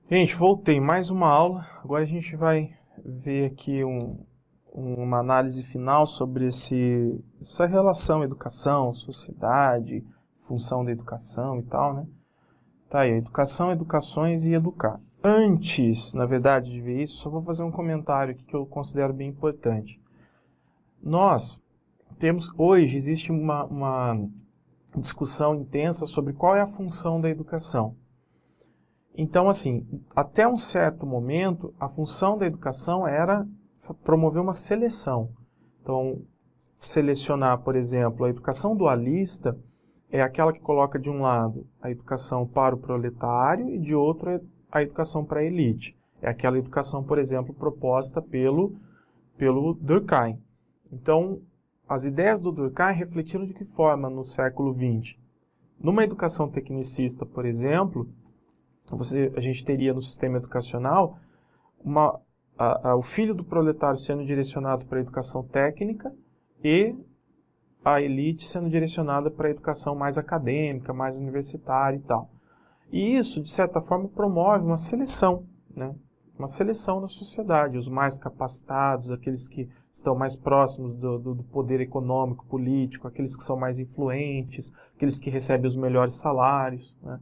Gente, voltei mais uma aula. Agora a gente vai ver aqui uma análise final sobre essa relação educação, sociedade, função da educação e tal, né? Tá aí, educação, educações e educar. Antes, na verdade, de ver isso, só vou fazer um comentário aqui que eu considero bem importante. Nós temos, hoje, existe uma discussão intensa sobre qual é a função da educação. Então, assim, até um certo momento, a função da educação era promover uma seleção. Então, selecionar, por exemplo, a educação dualista é aquela que coloca de um lado a educação para o proletário e de outro a educação para a elite. É aquela educação, por exemplo, proposta pelo Durkheim. Então, as ideias do Durkheim refletiram de que forma no século XX? Numa educação tecnicista, por exemplo, a gente teria no sistema educacional o filho do proletário sendo direcionado para a educação técnica e a elite sendo direcionada para a educação mais acadêmica, mais universitária e tal. E isso, de certa forma, promove uma seleção, né? Uma seleção na sociedade, os mais capacitados, aqueles que estão mais próximos do poder econômico, político, aqueles que são mais influentes, aqueles que recebem os melhores salários, né?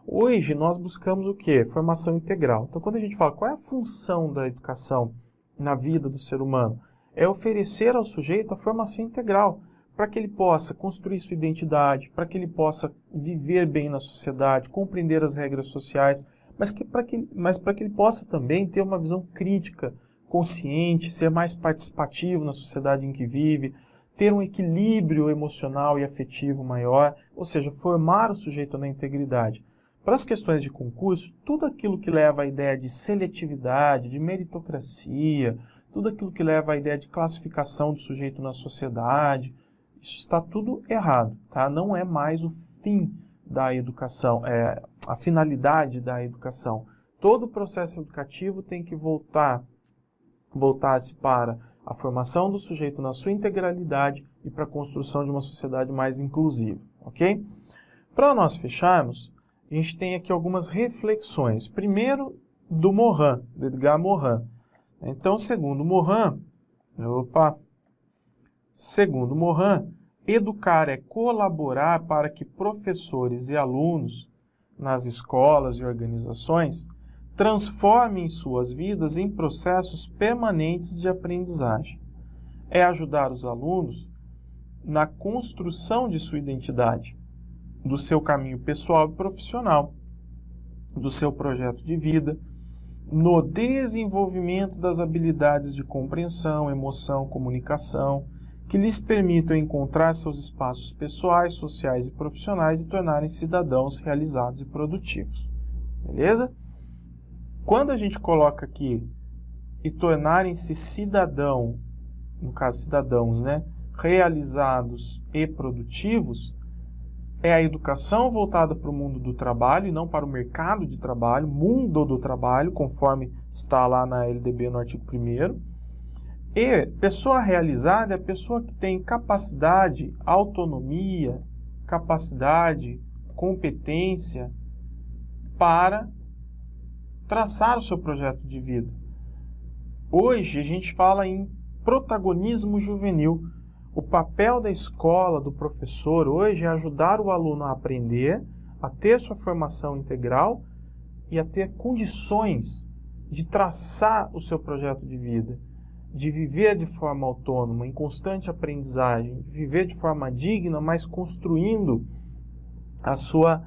Hoje nós buscamos o quê? Formação integral. Então, quando a gente fala qual é a função da educação na vida do ser humano, é oferecer ao sujeito a formação integral, para que ele possa construir sua identidade, para que ele possa viver bem na sociedade, compreender as regras sociais, mas para que ele possa também ter uma visão crítica, consciente, ser mais participativo na sociedade em que vive, ter um equilíbrio emocional e afetivo maior, ou seja, formar o sujeito na integridade. Para as questões de concurso, tudo aquilo que leva à ideia de seletividade, de meritocracia, tudo aquilo que leva à ideia de classificação do sujeito na sociedade, isso está tudo errado, tá? Não é mais o fim da educação, é a finalidade da educação. Todo o processo educativo tem que voltar-se para a formação do sujeito na sua integralidade e para a construção de uma sociedade mais inclusiva, ok? Para nós fecharmos, a gente tem aqui algumas reflexões. Primeiro, do Morin, do Edgar Morin. Então, segundo Morin, educar é colaborar para que professores e alunos, nas escolas e organizações, transformem suas vidas em processos permanentes de aprendizagem. É ajudar os alunos na construção de sua identidade, do seu caminho pessoal e profissional, do seu projeto de vida, no desenvolvimento das habilidades de compreensão, emoção, comunicação, que lhes permitam encontrar seus espaços pessoais, sociais e profissionais e tornarem cidadãos realizados e produtivos. Beleza? Quando a gente coloca aqui e tornarem-se cidadão, no caso cidadãos, né, realizados e produtivos, é a educação voltada para o mundo do trabalho e não para o mercado de trabalho, mundo do trabalho, conforme está lá na LDB no artigo 1º. E pessoa realizada é a pessoa que tem capacidade, autonomia, capacidade, competência para traçar o seu projeto de vida. Hoje a gente fala em protagonismo juvenil. O papel da escola, do professor hoje é ajudar o aluno a aprender, a ter sua formação integral e a ter condições de traçar o seu projeto de vida, de viver de forma autônoma, em constante aprendizagem, de viver de forma digna, mas construindo a sua,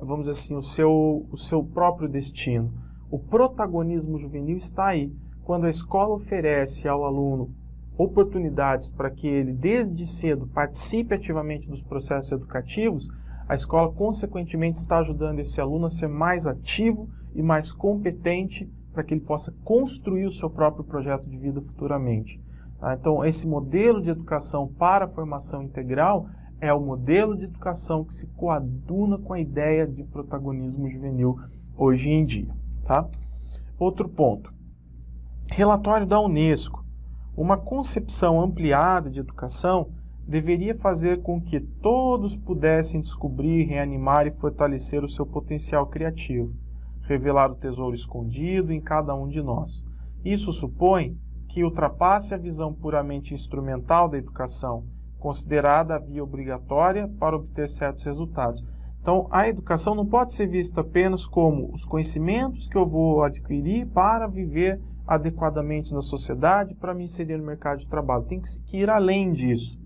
vamos dizer assim, o seu próprio destino. O protagonismo juvenil está aí, quando a escola oferece ao aluno oportunidades para que ele, desde cedo, participe ativamente dos processos educativos, a escola, consequentemente, está ajudando esse aluno a ser mais ativo e mais competente para que ele possa construir o seu próprio projeto de vida futuramente. Tá? Então, esse modelo de educação para a formação integral é o modelo de educação que se coaduna com a ideia de protagonismo juvenil hoje em dia. Tá? Outro ponto. Relatório da Unesco. Uma concepção ampliada de educação deveria fazer com que todos pudessem descobrir, reanimar e fortalecer o seu potencial criativo, revelar o tesouro escondido em cada um de nós. Isso supõe que ultrapasse a visão puramente instrumental da educação, considerada a via obrigatória para obter certos resultados. Então, a educação não pode ser vista apenas como os conhecimentos que eu vou adquirir para viver adequadamente na sociedade, para me inserir no mercado de trabalho. Tem que ir além disso.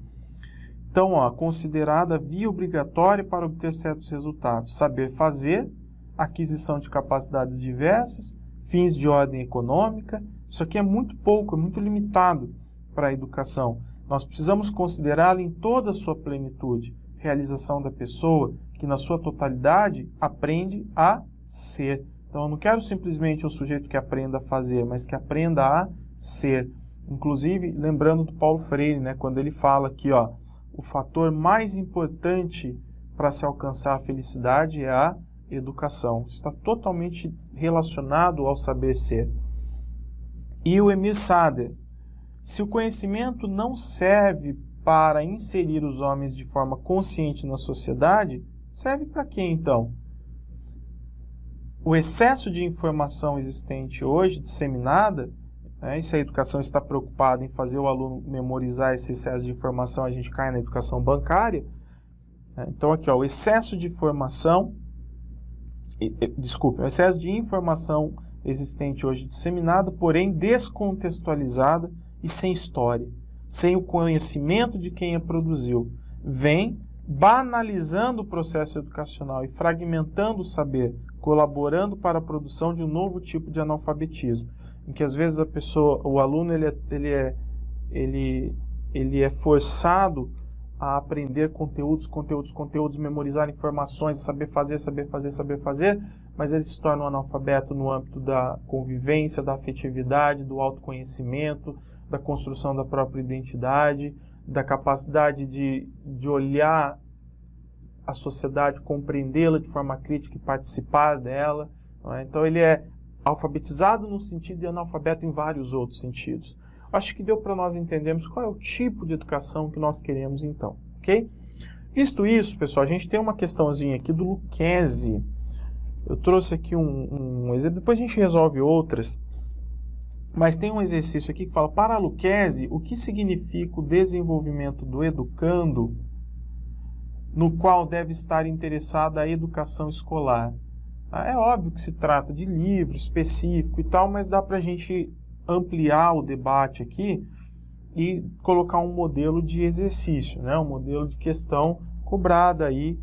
Então, considerada a via obrigatória para obter certos resultados. Saber fazer, aquisição de capacidades diversas, fins de ordem econômica. Isso aqui é muito pouco, é muito limitado para a educação. Nós precisamos considerá-la em toda a sua plenitude. Realização da pessoa, que na sua totalidade aprende a ser. Então, eu não quero simplesmente um sujeito que aprenda a fazer, mas que aprenda a ser. Inclusive, lembrando do Paulo Freire, né, quando ele fala aqui, o fator mais importante para se alcançar a felicidade é a educação. Está totalmente relacionado ao saber ser. E o Emir Sader: se o conhecimento não serve para inserir os homens de forma consciente na sociedade, serve para quê então? O excesso de informação existente hoje, disseminada, e se a educação está preocupada em fazer o aluno memorizar esse excesso de informação, a gente cai na educação bancária. Então aqui, o excesso de informação, o excesso de informação existente hoje disseminada, porém descontextualizada e sem história, sem o conhecimento de quem a produziu, vem banalizando o processo educacional e fragmentando o saber, colaborando para a produção de um novo tipo de analfabetismo, em que às vezes o aluno ele é forçado a aprender conteúdos, memorizar informações, saber fazer, mas ele se torna um analfabeto no âmbito da convivência, da afetividade, do autoconhecimento, da construção da própria identidade, da capacidade de olhar a sociedade, compreendê-la de forma crítica e participar dela. Então ele é alfabetizado no sentido e analfabeto em vários outros sentidos. Acho que deu para nós entendermos qual é o tipo de educação que nós queremos então, ok? Visto isso, pessoal, a gente tem uma questãozinha aqui do Lucchesi. Eu trouxe aqui um exemplo, depois a gente resolve outras, mas tem um exercício aqui que fala: para Lucchesi, o que significa o desenvolvimento do educando no qual deve estar interessada a educação escolar? É óbvio que se trata de livro específico e tal, mas dá para a gente ampliar o debate aqui e colocar um modelo de exercício, né? Um modelo de questão cobrada aí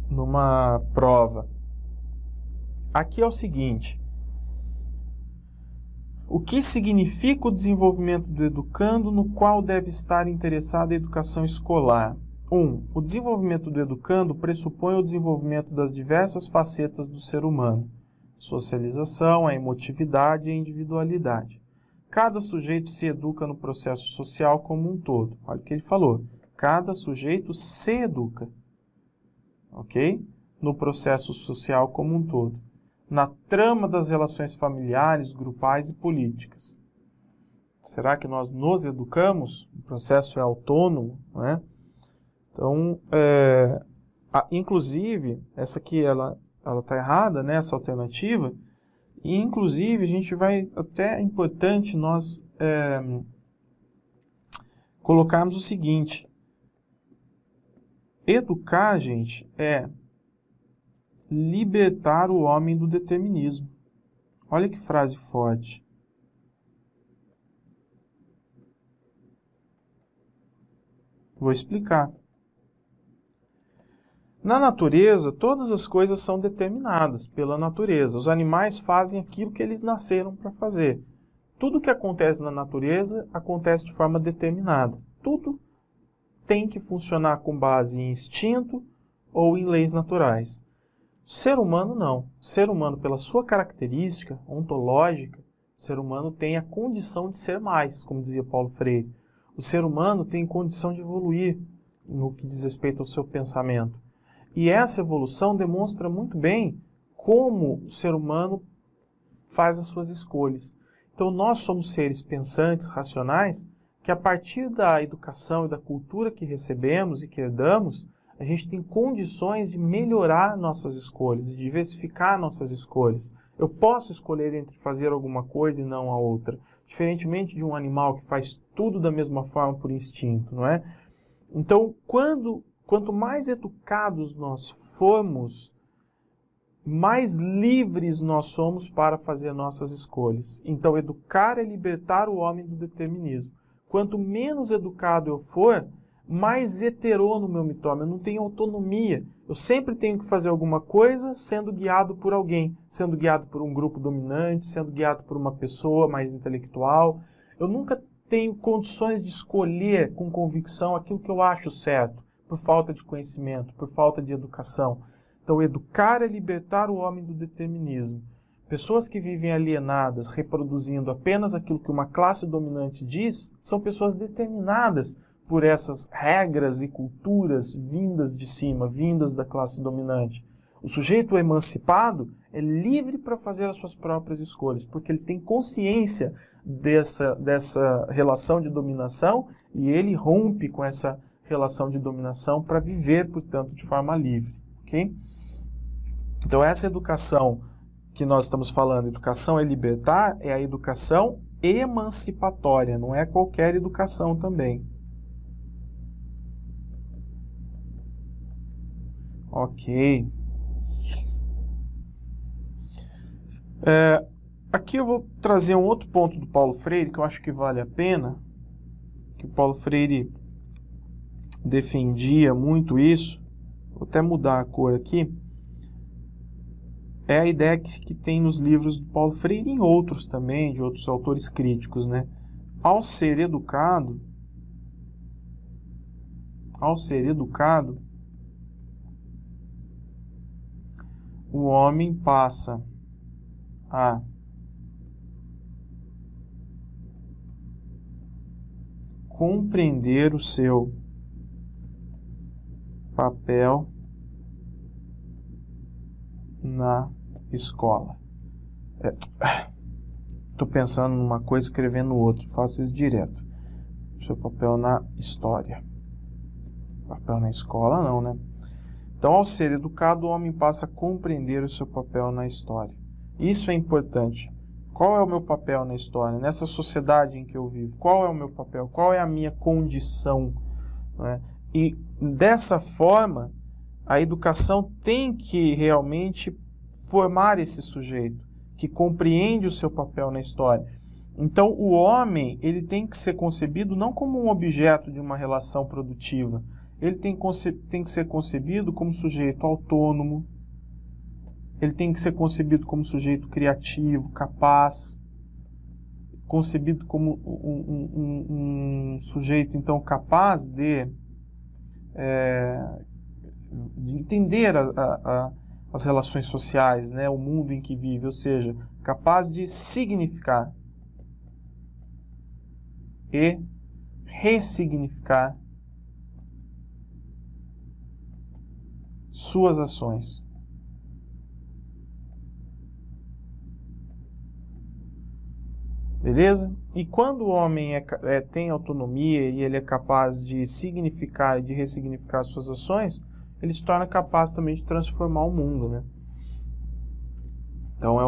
numa prova. Aqui é o seguinte: o que significa o desenvolvimento do educando no qual deve estar interessada a educação escolar? 1. O desenvolvimento do educando pressupõe o desenvolvimento das diversas facetas do ser humano: socialização, a emotividade e a individualidade. Cada sujeito se educa no processo social como um todo. Olha o que ele falou: cada sujeito se educa, ok? No processo social como um todo, na trama das relações familiares, grupais e políticas. Será que nós nos educamos? O processo é autônomo, não é? Então, inclusive, essa aqui ela está errada, né, essa alternativa, e inclusive a gente vai, até é importante nós colocarmos o seguinte: educar, gente, é libertar o homem do determinismo. Olha que frase forte. Vou explicar. Na natureza, todas as coisas são determinadas pela natureza. Os animais fazem aquilo que eles nasceram para fazer. Tudo que acontece na natureza acontece de forma determinada. Tudo tem que funcionar com base em instinto ou em leis naturais. O ser humano não. O ser humano, pela sua característica ontológica, o ser humano tem a condição de ser mais, como dizia Paulo Freire. O ser humano tem condição de evoluir no que diz respeito ao seu pensamento. E essa evolução demonstra muito bem como o ser humano faz as suas escolhas. Então nós somos seres pensantes, racionais, que a partir da educação e da cultura que recebemos e que herdamos, a gente tem condições de melhorar nossas escolhas, de diversificar nossas escolhas. Eu posso escolher entre fazer alguma coisa e não a outra, diferentemente de um animal que faz tudo da mesma forma por instinto, não é? Então, quanto mais educados nós formos, mais livres nós somos para fazer nossas escolhas. Então, educar é libertar o homem do determinismo. Quanto menos educado eu for, mais heterônomo eu me torno. Eu não tenho autonomia. Eu sempre tenho que fazer alguma coisa sendo guiado por alguém, sendo guiado por um grupo dominante, sendo guiado por uma pessoa mais intelectual. Eu nunca tenho condições de escolher com convicção aquilo que eu acho certo, por falta de conhecimento, por falta de educação. Então, educar é libertar o homem do determinismo. Pessoas que vivem alienadas, reproduzindo apenas aquilo que uma classe dominante diz, são pessoas determinadas por essas regras e culturas vindas de cima, vindas da classe dominante. O sujeito emancipado é livre para fazer as suas próprias escolhas, porque ele tem consciência dessa relação de dominação e ele rompe com essa relação de dominação para viver, portanto, de forma livre. Okay? Então, essa educação que nós estamos falando, educação é libertar, é a educação emancipatória, não é qualquer educação também. Ok. Aqui eu vou trazer um outro ponto do Paulo Freire, que eu acho que vale a pena, que o Paulo Freire defendia muito isso. Vou até mudar a cor aqui. É a ideia que tem nos livros do Paulo Freire e em outros também, de outros autores críticos, né? Ao ser educado, o homem passa a compreender o seu papel na escola. Estou pensando numa coisa, escrevendo outra, faço isso direto. Seu papel na história. Papel na escola não, né? Então, ao ser educado, o homem passa a compreender o seu papel na história. Isso é importante. Qual é o meu papel na história? Nessa sociedade em que eu vivo, qual é o meu papel? Qual é a minha condição? Não é? E dessa forma, a educação tem que realmente formar esse sujeito, que compreende o seu papel na história. Então, o homem, ele tem que ser concebido não como um objeto de uma relação produtiva. Ele tem que ser concebido como sujeito autônomo, ele tem que ser concebido como sujeito criativo, capaz, concebido como um sujeito, então, capaz de entender as relações sociais, né, o mundo em que vive, ou seja, capaz de significar e ressignificar suas ações. Beleza? E quando o homem tem autonomia e ele é capaz de significar e de ressignificar suas ações, ele se torna capaz também de transformar o mundo, né? Então,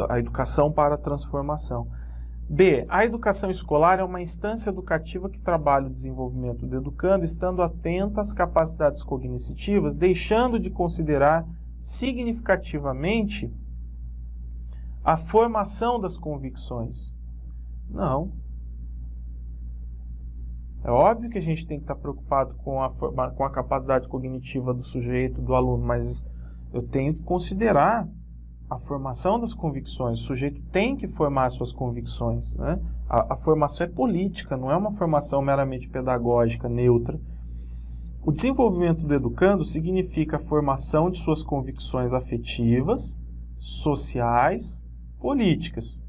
a educação para a transformação. B. A educação escolar é uma instância educativa que trabalha o desenvolvimento do educando, estando atenta às capacidades cognitivas, deixando de considerar significativamente a formação das convicções. Não. É óbvio que a gente tem que estar preocupado com a capacidade cognitiva do sujeito, do aluno, mas eu tenho que considerar a formação das convicções. O sujeito tem que formar suas convicções, né? A formação é política, não é uma formação meramente pedagógica, neutra. O desenvolvimento do educando significa a formação de suas convicções afetivas, sociais, políticas.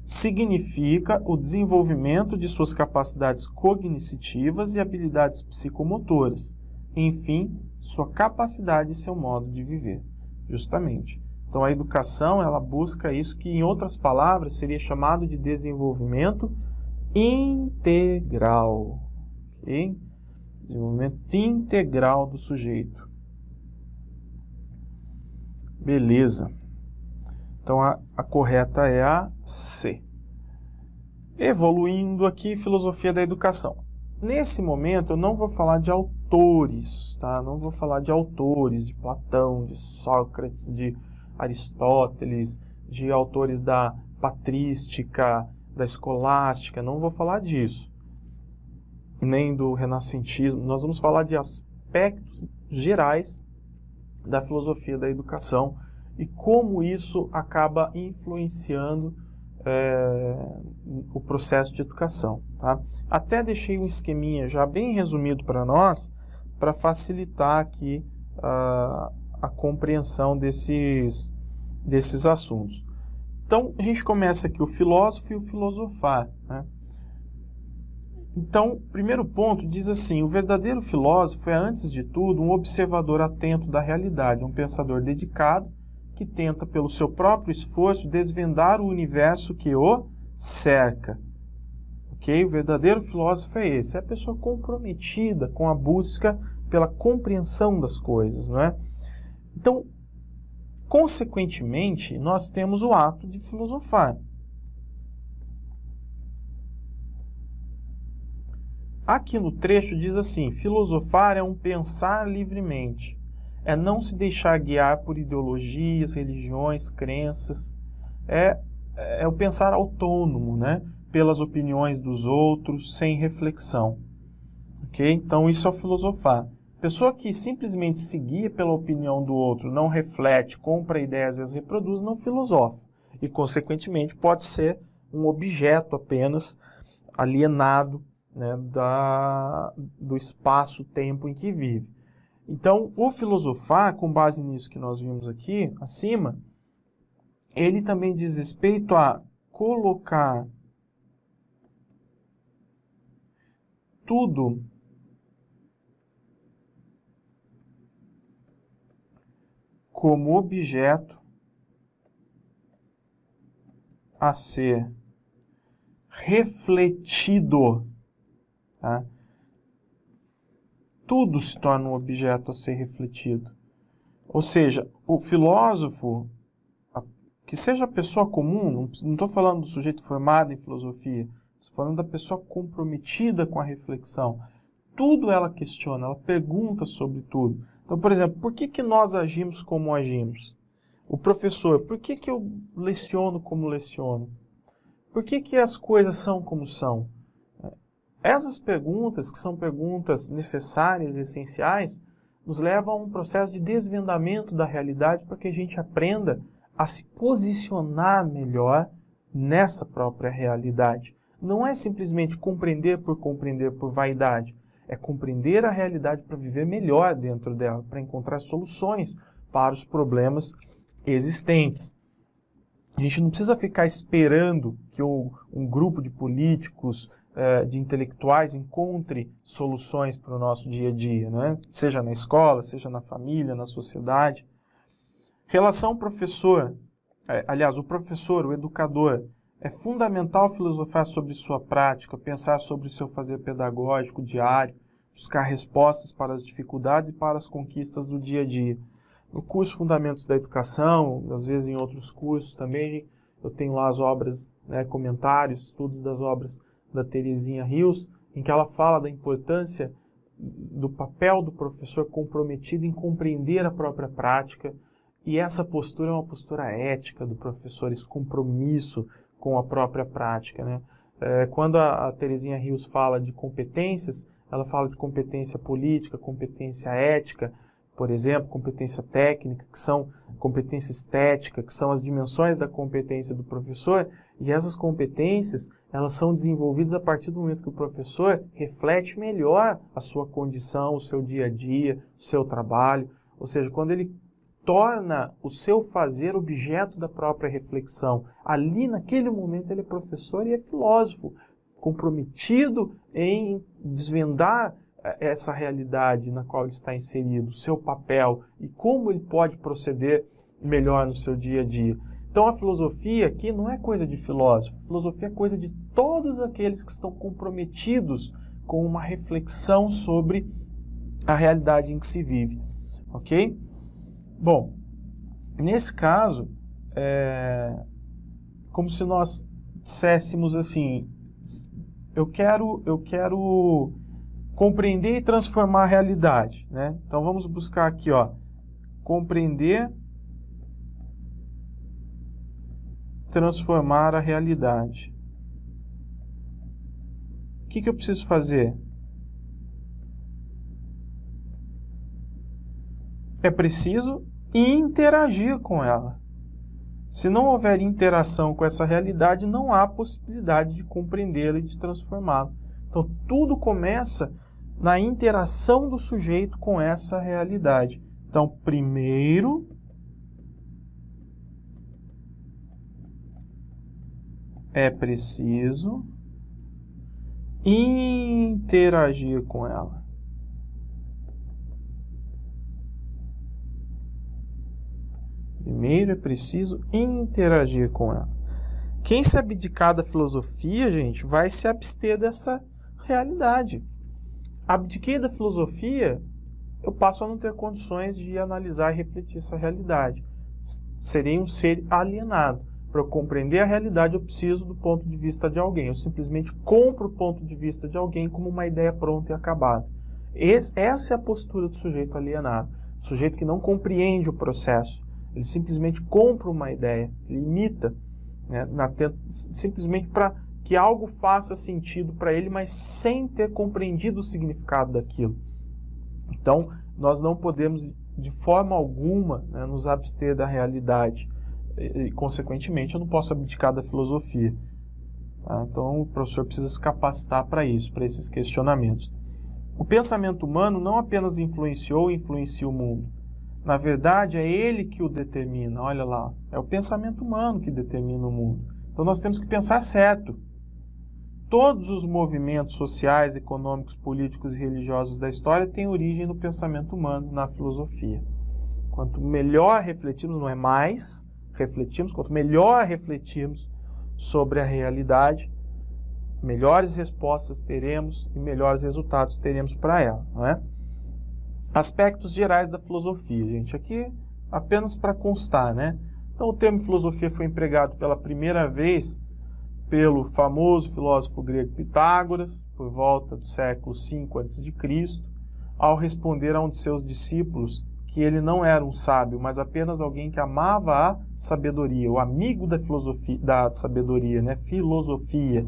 Significa o desenvolvimento de suas capacidades cognitivas e habilidades psicomotoras. Enfim, sua capacidade e seu modo de viver. Justamente. Então, a educação, ela busca isso que, em outras palavras, seria chamado de desenvolvimento integral. Okay? Desenvolvimento integral do sujeito. Beleza. Então, a correta é a C. Evoluindo aqui, filosofia da educação. Nesse momento, eu não vou falar de autores, tá? Não vou falar de autores, de Platão, de Sócrates, de Aristóteles, de autores da patrística, da escolástica, não vou falar disso. Nem do renascentismo. Nós vamos falar de aspectos gerais da filosofia da educação e como isso acaba influenciando o processo de educação. Tá? Até deixei um esqueminha já bem resumido para nós, para facilitar aqui a compreensão desses assuntos. Então, a gente começa aqui o filósofo e o filosofar, né? Então, primeiro ponto diz assim: o verdadeiro filósofo é, antes de tudo, um observador atento da realidade, um pensador dedicado que tenta, pelo seu próprio esforço, desvendar o universo que o cerca. Ok? O verdadeiro filósofo é esse, é a pessoa comprometida com a busca pela compreensão das coisas, não é? Então, consequentemente, nós temos o ato de filosofar. Aqui no trecho diz assim: filosofar é um pensar livremente, é não se deixar guiar por ideologias, religiões, crenças, é o pensar autônomo, né? Pelas opiniões dos outros, sem reflexão. Ok? Então isso é o filosofar. Pessoa que simplesmente se guia pela opinião do outro, não reflete, compra ideias e as reproduz, não filosofa. E, consequentemente, pode ser um objeto apenas alienado, né, do espaço-tempo em que vive. Então, o filosofar, com base nisso que nós vimos aqui, acima, ele também diz respeito a colocar tudo como objeto a ser refletido. Tá? Tudo se torna um objeto a ser refletido. Ou seja, o filósofo, que seja a pessoa comum, não estou falando do sujeito formado em filosofia, estou falando da pessoa comprometida com a reflexão. Tudo ela questiona, ela pergunta sobre tudo. Então, por exemplo, por que nós agimos como agimos? O professor, por que eu leciono como leciono? Por que as coisas são como são? Essas perguntas, que são perguntas necessárias e essenciais, nos levam a um processo de desvendamento da realidade para que a gente aprenda a se posicionar melhor nessa própria realidade. Não é simplesmente compreender por vaidade, é compreender a realidade para viver melhor dentro dela, para encontrar soluções para os problemas existentes. A gente não precisa ficar esperando que um grupo de políticos, de intelectuais, encontre soluções para o nosso dia a dia, né? Seja na escola, seja na família, na sociedade. Relação professor, aliás, o professor, o educador, é fundamental filosofar sobre sua prática, pensar sobre o seu fazer pedagógico diário, buscar respostas para as dificuldades e para as conquistas do dia a dia. No curso Fundamentos da Educação, às vezes em outros cursos também, eu tenho lá as obras, né, comentários, estudos das obras da Terezinha Rios, em que ela fala da importância do papel do professor comprometido em compreender a própria prática, e essa postura é uma postura ética do professor, esse compromisso com a própria prática, né? Quando a Terezinha Rios fala de competências, ela fala de competência política, competência ética, por exemplo, competência técnica, que são competência estética, que são as dimensões da competência do professor, e essas competências, elas são desenvolvidas a partir do momento que o professor reflete melhor a sua condição, o seu dia a dia, o seu trabalho, ou seja, quando ele torna o seu fazer objeto da própria reflexão. Ali, naquele momento, ele é professor e é filósofo, comprometido em desvendar essa realidade na qual ele está inserido, o seu papel e como ele pode proceder melhor no seu dia a dia. Então a filosofia aqui não é coisa de filósofo, a filosofia é coisa de todos aqueles que estão comprometidos com uma reflexão sobre a realidade em que se vive, ok? Bom, nesse caso, como se nós disséssemos assim, eu quero compreender e transformar a realidade, né? Então vamos buscar aqui, ó, compreender, transformar a realidade. O que eu preciso fazer? É preciso interagir com ela. Se não houver interação com essa realidade, não há possibilidade de compreendê-la e de transformá-la. Então, tudo começa na interação do sujeito com essa realidade. Então, primeiro, é preciso interagir com ela. Primeiro é preciso interagir com ela. Quem se abdicar da filosofia, gente, vai se abster dessa realidade. Abdiquei da filosofia, eu passo a não ter condições de analisar e refletir essa realidade. Serei um ser alienado. Para eu compreender a realidade, eu preciso do ponto de vista de alguém. Eu simplesmente compro o ponto de vista de alguém como uma ideia pronta e acabada. Essa é a postura do sujeito alienado. O sujeito que não compreende o processo. Ele simplesmente compra uma ideia, ele imita, né, simplesmente para que algo faça sentido para ele, mas sem ter compreendido o significado daquilo. Então, nós não podemos, de forma alguma, né, nos abster da realidade. E, consequentemente, eu não posso abdicar da filosofia. Tá? Então, o professor precisa se capacitar para isso, para esses questionamentos. O pensamento humano não apenas influenciou e influencia o mundo. Na verdade, é ele que o determina. Olha lá, é o pensamento humano que determina o mundo. Então, nós temos que pensar certo. Todos os movimentos sociais, econômicos, políticos e religiosos da história têm origem no pensamento humano, na filosofia. Quanto melhor refletirmos, não é mais refletirmos, quanto melhor refletirmos sobre a realidade, melhores respostas teremos e melhores resultados teremos para ela, não é? Aspectos gerais da filosofia, gente, aqui apenas para constar, né? Então, o termo filosofia foi empregado pela primeira vez pelo famoso filósofo grego Pitágoras, por volta do século V a.C., ao responder a um de seus discípulos que ele não era um sábio, mas apenas alguém que amava a sabedoria, o amigo da filosofia, da sabedoria, né? Filosofia,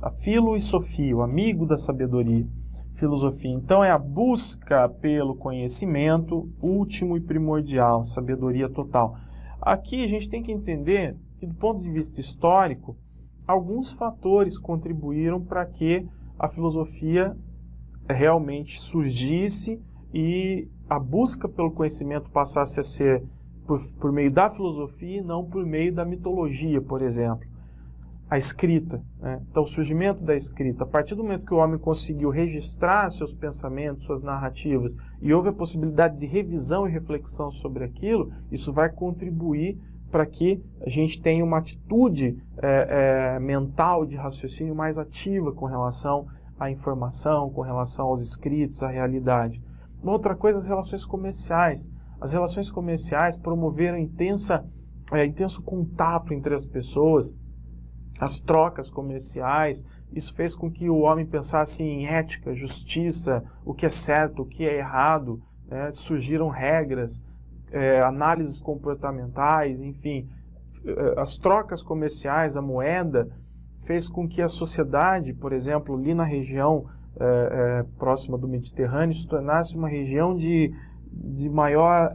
a filo e sofia, o amigo da sabedoria. Filosofia, então, é a busca pelo conhecimento último e primordial, sabedoria total. Aqui a gente tem que entender que, do ponto de vista histórico, alguns fatores contribuíram para que a filosofia realmente surgisse e a busca pelo conhecimento passasse a ser por meio da filosofia e não por meio da mitologia, por exemplo. A escrita, né? Então, o surgimento da escrita, a partir do momento que o homem conseguiu registrar seus pensamentos, suas narrativas, e houve a possibilidade de revisão e reflexão sobre aquilo, isso vai contribuir para que a gente tenha uma atitude mental de raciocínio mais ativa com relação à informação, com relação aos escritos, à realidade. Uma outra coisa, as relações comerciais. As relações comerciais promoveram intenso contato entre as pessoas, as trocas comerciais. Isso fez com que o homem pensasse em ética, justiça, o que é certo, o que é errado, né? Surgiram regras, análises comportamentais, enfim. As trocas comerciais, a moeda, fez com que a sociedade, por exemplo, ali na região próxima do Mediterrâneo, se tornasse uma região de maior,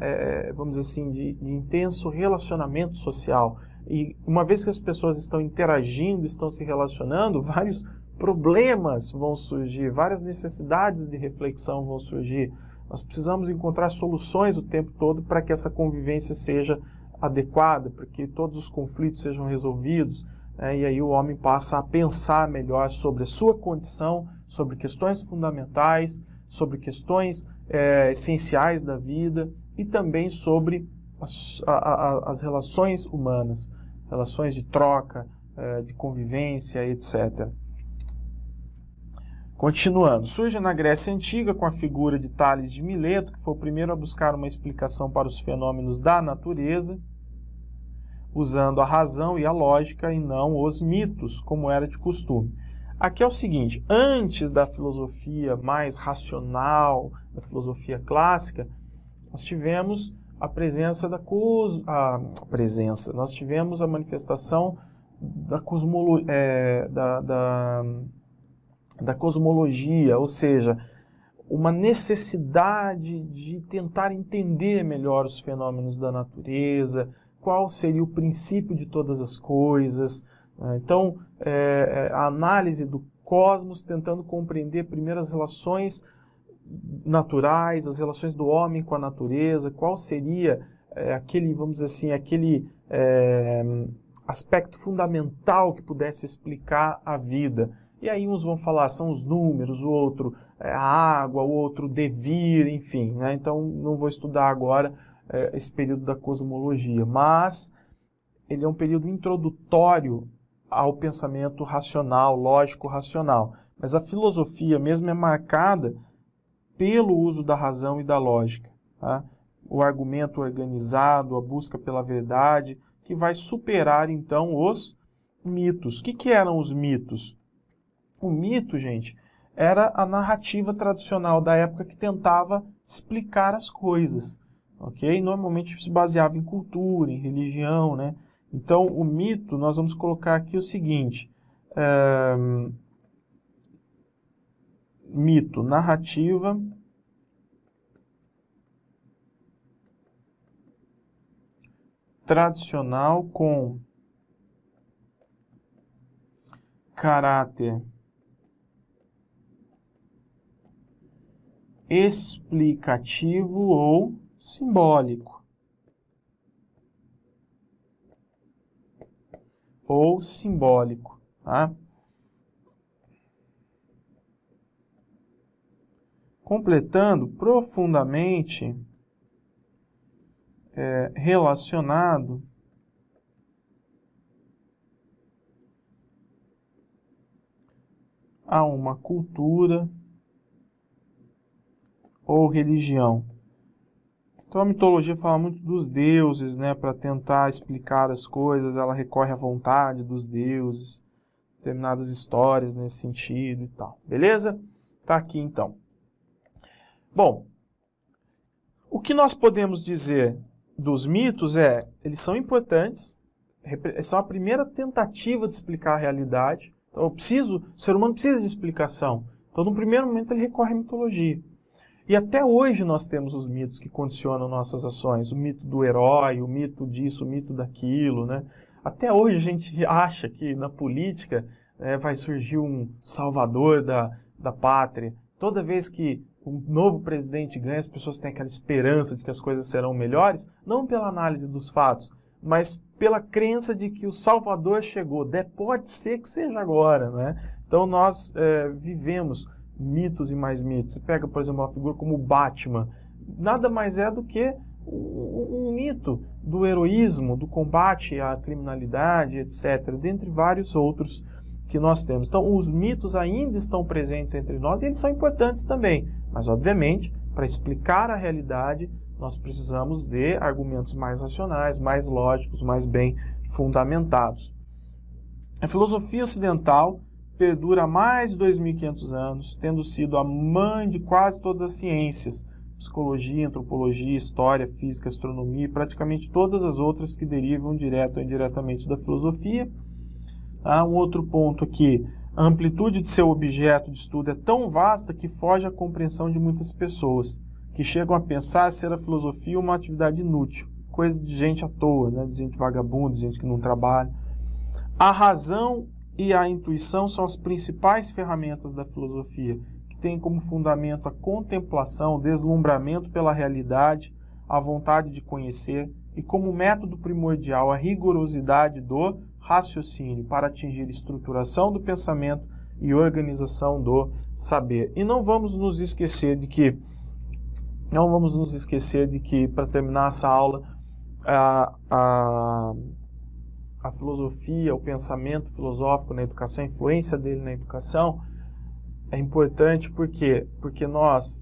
vamos dizer assim, de intenso relacionamento social. E uma vez que as pessoas estão interagindo, estão se relacionando, vários problemas vão surgir, várias necessidades de reflexão vão surgir. Nós precisamos encontrar soluções o tempo todo para que essa convivência seja adequada, para que todos os conflitos sejam resolvidos, né? E aí o homem passa a pensar melhor sobre a sua condição, sobre questões fundamentais, sobre questões essenciais da vida e também sobre as relações humanas, relações de troca, de convivência, etc. Continuando, surge na Grécia Antiga com a figura de Tales de Mileto, que foi o primeiro a buscar uma explicação para os fenômenos da natureza, usando a razão e a lógica e não os mitos, como era de costume. Aqui é o seguinte, antes da filosofia mais racional, da filosofia clássica, nós tivemos a presença nós tivemos a manifestação da cosmologia, ou seja, uma necessidade de tentar entender melhor os fenômenos da natureza, qual seria o princípio de todas as coisas. Então, a análise do cosmos, tentando compreender primeiro as relações naturais, as relações do homem com a natureza, qual seria aquele, vamos dizer assim, aquele aspecto fundamental que pudesse explicar a vida. E aí uns vão falar, são os números, o outro a água, o outro devir, enfim, né? Então não vou estudar agora esse período da cosmologia, mas ele é um período introdutório ao pensamento racional, lógico-racional. Mas a filosofia mesmo é marcada pelo uso da razão e da lógica, tá? O argumento organizado, a busca pela verdade, que vai superar então os mitos. O que eram os mitos? O mito, gente, era a narrativa tradicional da época que tentava explicar as coisas, ok? Normalmente se baseava em cultura, em religião, né? Então, o mito, nós vamos colocar aqui o seguinte, mito, narrativa tradicional com caráter explicativo ou simbólico. Tá? Completando, profundamente relacionado a uma cultura ou religião. Então a mitologia fala muito dos deuses, né, para tentar explicar as coisas, ela recorre à vontade dos deuses, determinadas histórias nesse sentido e tal. Beleza? Tá aqui então. Bom, o que nós podemos dizer dos mitos eles são importantes, são a primeira tentativa de explicar a realidade. Então o ser humano precisa de explicação. Então no primeiro momento ele recorre à mitologia. E até hoje nós temos os mitos que condicionam nossas ações. O mito do herói, o mito disso, o mito daquilo, né? Até hoje a gente acha que na política vai surgir um salvador da pátria. Toda vez que um novo presidente ganha, as pessoas têm aquela esperança de que as coisas serão melhores, não pela análise dos fatos, mas pela crença de que o salvador chegou. Pode ser que seja agora, né? Então nós vivemos mitos e mais mitos. Você pega, por exemplo, uma figura como o Batman, nada mais é do que um mito do heroísmo, do combate à criminalidade, etc., dentre vários outros que nós temos. Então, os mitos ainda estão presentes entre nós e eles são importantes também, mas, obviamente, para explicar a realidade, nós precisamos de argumentos mais racionais, mais lógicos, mais bem fundamentados. A filosofia ocidental perdura há mais de 2.500 anos, tendo sido a mãe de quase todas as ciências, psicologia, antropologia, história, física, astronomia e praticamente todas as outras que derivam direto ou indiretamente da filosofia. Um outro ponto aqui, a amplitude de seu objeto de estudo é tão vasta que foge à compreensão de muitas pessoas, que chegam a pensar ser a filosofia uma atividade inútil, coisa de gente à toa, né? De gente vagabunda, de gente que não trabalha. A razão e a intuição são as principais ferramentas da filosofia, que têm como fundamento a contemplação, o deslumbramento pela realidade, a vontade de conhecer e como método primordial a rigorosidade do raciocínio para atingir estruturação do pensamento e organização do saber. E não vamos nos esquecer de que, para terminar essa aula, a filosofia, o pensamento filosófico na educação, a influência dele na educação, é importante por quê? Porque nós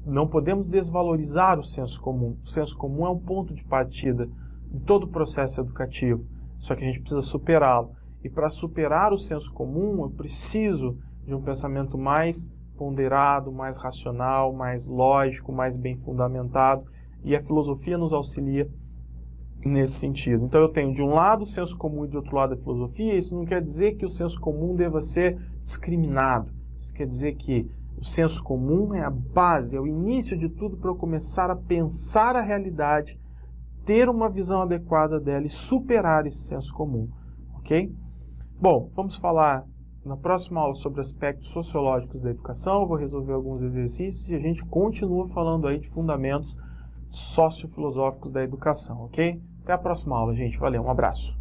não podemos desvalorizar o senso comum. O senso comum é um ponto de partida de todo o processo educativo, só que a gente precisa superá-lo. E para superar o senso comum, eu preciso de um pensamento mais ponderado, mais racional, mais lógico, mais bem fundamentado, e a filosofia nos auxilia nesse sentido. Então eu tenho de um lado o senso comum e de outro lado a filosofia. Isso não quer dizer que o senso comum deva ser discriminado. Isso quer dizer que o senso comum é a base, é o início de tudo para eu começar a pensar a realidade, ter uma visão adequada dela e superar esse senso comum, ok? Bom, vamos falar na próxima aula sobre aspectos sociológicos da educação. Eu vou resolver alguns exercícios e a gente continua falando aí de fundamentos sociofilosóficos da educação, ok? Até a próxima aula, gente. Valeu, um abraço.